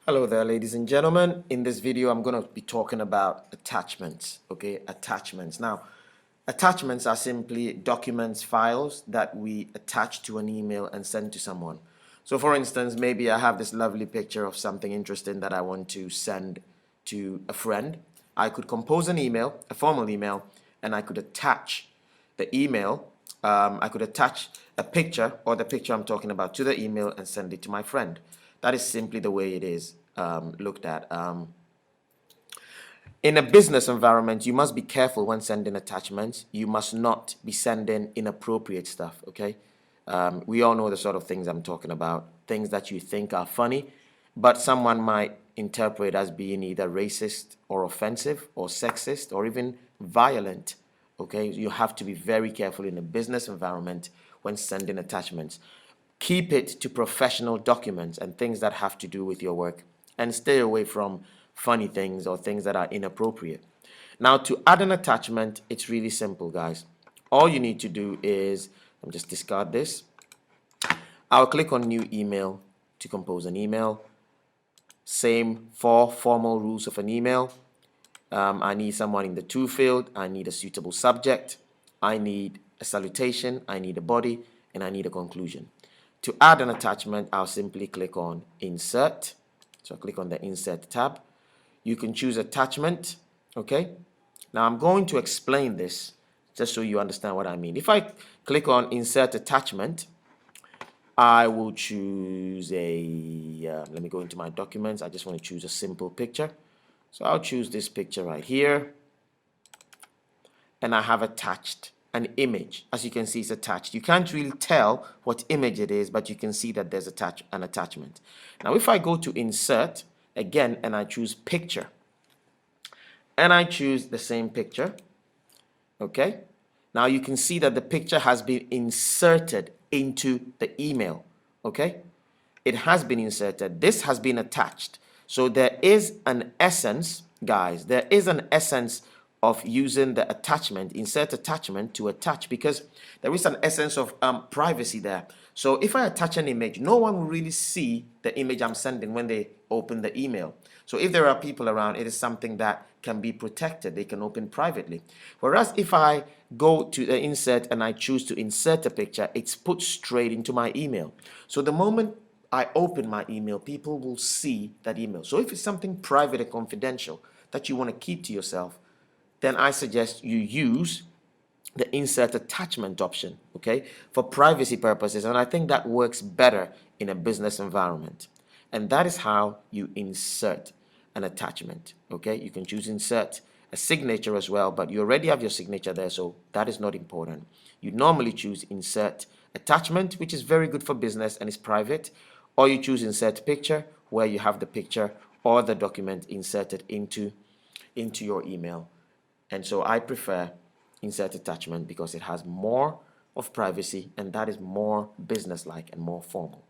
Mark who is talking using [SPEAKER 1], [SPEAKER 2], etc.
[SPEAKER 1] Hello there, ladies and gentlemen. In this video, I'm going to be talking about attachments. Okay, attachments. Now, attachments are simply documents, files that we attach to an email and send to someone. So, for instance, maybe I have this lovely picture of something interesting that I want to send to a friend. I could compose an email, a formal email, and I could attach the email. I could attach a picture or the picture I'm talking about to the email and send it to my friend. That is simply the way it is looked at. In a business environment, you must be careful when sending attachments. You must not be sending inappropriate stuff, okay? We all know the sort of things I'm talking about, things that you think are funny, but someone might interpret as being either racist or offensive or sexist or even violent, okay? You have to be very careful in a business environment when sending attachments. Keep it to professional documents and things that have to do with your work, and stay away from funny things or things that are inappropriate. Now, to add an attachment, it's really simple, guys. All you need to do is, I'll just discard this. I'll click on new email to compose an email. Same 4 formal rules of an email. I need someone in the to field. I need a suitable subject. I need a salutation. I need a body, and I need a conclusion. To add an attachment, I'll simply click on Insert. So I'll click on the Insert tab. You can choose Attachment, okay? Now I'm going to explain this just so you understand what I mean. If I click on Insert Attachment, I will choose let me go into my documents. I just want to choose a simple picture. So I'll choose this picture right here. And I have attached an image. As you can see, it's attached. You can't really tell what image it is, but you can see that there's an attachment. Now, if I go to Insert again and I choose Picture, and I choose the same picture, okay? Now you can see that the picture has been inserted into the email, okay? It has been inserted. This has been attached. So there is an essence, guys, there is an essence of using the attachment, insert attachment to attach, because there is an essence of privacy there. So if I attach an image, no one will really see the image I'm sending when they open the email. So if there are people around, it is something that can be protected. They can open privately. Whereas if I go to the insert and I choose to insert a picture, it's put straight into my email. So the moment I open my email, people will see that email. So if it's something private and confidential that you want to keep to yourself, then I suggest you use the insert attachment option, okay, for privacy purposes. And I think that works better in a business environment. And that is how you insert an attachment, okay? You can choose insert a signature as well, but you already have your signature there, so that is not important. You normally choose insert attachment, which is very good for business and is private, or you choose insert picture, where you have the picture or the document inserted into your email. And so I prefer insert attachment because it has more of privacy, and that is more business-like and more formal.